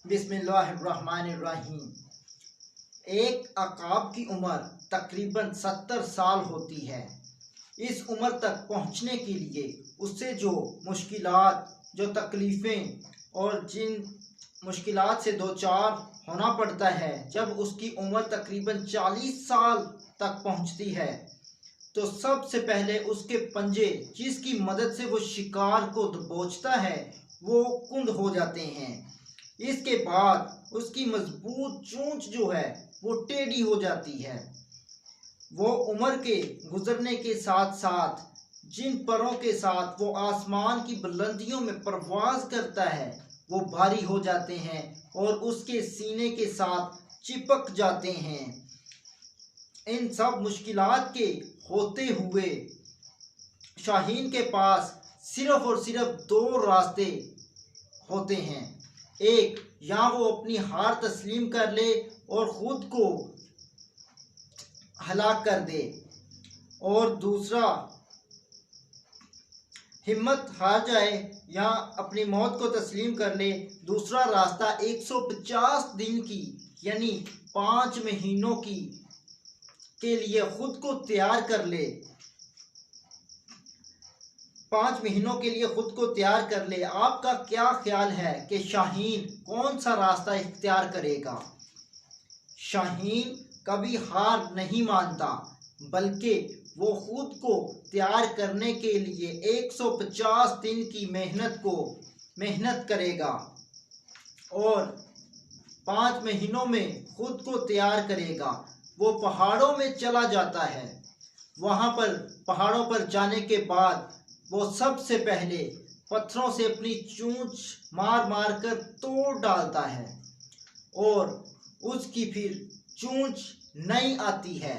बिस्मिल्लाहिर्रहमानिर्रहीम। एक अकाब की उम्र तकरीबन 70 साल होती है। इस उम्र तक पहुंचने के लिए उससे जो मुश्किलात, जो तकलीफ़ें और जिन मुश्किलात से दो चार होना पड़ता है, जब उसकी उम्र तकरीबन 40 साल तक पहुंचती है तो सबसे पहले उसके पंजे, जिसकी मदद से वो शिकार को दबोचता है, वो कुंद हो जाते हैं। इसके बाद उसकी मजबूत चोंच जो है वो टेढ़ी हो जाती है। वो उम्र के गुजरने के साथ साथ जिन परों के साथ वो आसमान की बुलंदियों में परवाज करता है वो भारी हो जाते हैं और उसके सीने के साथ चिपक जाते हैं। इन सब मुश्किलात के होते हुए शाहीन के पास सिर्फ और सिर्फ दो रास्ते होते हैं। एक, या वो अपनी हार तस्लीम कर ले और ख़ुद को हलाक कर दे, और दूसरा, हिम्मत हार जाए या अपनी मौत को तस्लीम कर ले। दूसरा रास्ता 150 दिन की यानी 5 महीनों की के लिए खुद को तैयार कर ले। 5 महीनों के लिए खुद को तैयार कर ले। आपका क्या ख्याल है कि शाहीन कौन सा रास्ता इख्तियार करेगा? शाहीन कभी हार नहीं मानता, बल्कि वो खुद को तैयार करने के लिए 150 दिन की मेहनत करेगा और 5 महीनों में खुद को तैयार करेगा। वो पहाड़ों में चला जाता है। वहाँ पर पहाड़ों पर जाने के बाद वो सबसे पहले पत्थरों से अपनी चोंच मार मार कर तोड़ डालता है और उसकी फिर चोंच नई आती है।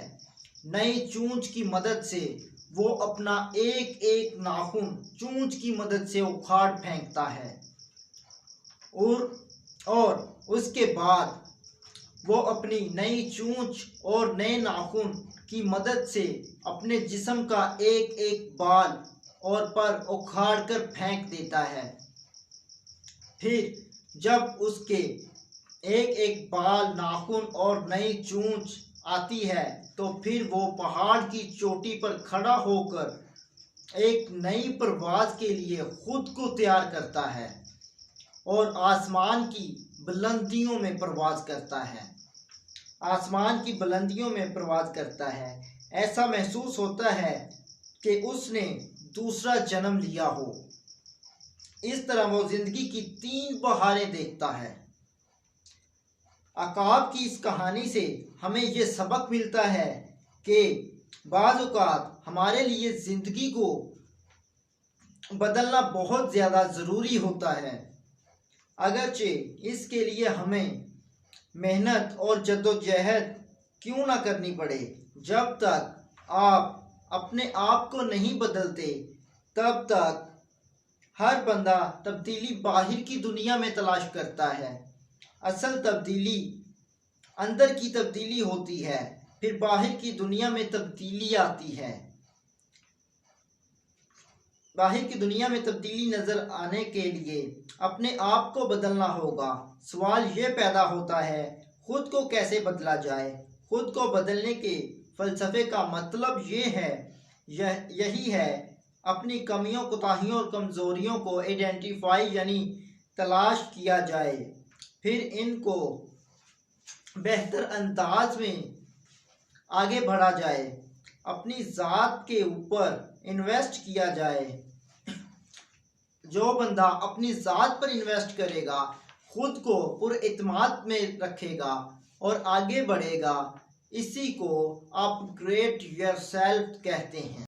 नई चोंच की मदद से वो अपना एक एक नाखून चोंच की मदद से उखाड़ फेंकता है और उसके बाद वो अपनी नई चोंच और नए नाखून की मदद से अपने जिस्म का एक एक बाल और पर उखाड़ कर फेंक देता है। फिर जब उसके एक एक बाल, नाखून और नई चोंच आती है तो फिर वो पहाड़ की चोटी पर खड़ा होकर एक नई परवाज के लिए खुद को तैयार करता है और आसमान की बुलंदियों में परवाज करता है। आसमान की बुलंदियों में परवाज करता है। ऐसा महसूस होता है कि उसने दूसरा जन्म लिया हो। इस तरह वो जिंदगी की 3 बहारें देखता है। अकाब की इस कहानी से हमें ये सबक मिलता है कि बाज़ औक़ात हमारे लिए ज़िंदगी को बदलना बहुत ज़्यादा ज़रूरी होता है, अगरचे इसके लिए हमें मेहनत और जद्दोजहद क्यों ना करनी पड़े। जब तक आप अपने आप को नहीं बदलते तब तक हर बंदा तब्दीली बाहर की दुनिया में तलाश करता है। असल तब्दीली अंदर की तब्दीली होती है, फिर बाहर की दुनिया में तब्दीली आती है। बाहर की दुनिया में तब्दीली नज़र आने के लिए अपने आप को बदलना होगा। सवाल ये पैदा होता है, खुद को कैसे बदला जाए? खुद को बदलने के फ़लसफ़े का मतलब ये है, यही है, अपनी कमियों, कोताहियों और कमज़ोरियों को आइडेंटिफाई यानी तलाश किया जाए, फिर इनको बेहतर अंदाज में आगे बढ़ा जाए, अपनी ज़ात के ऊपर इन्वेस्ट किया जाए। जो बंदा अपनी ज़ात पर इन्वेस्ट करेगा, खुद को पुरएतमाद में रखेगा और आगे बढ़ेगा, इसी को अपग्रेड योरसेल्फ कहते हैं।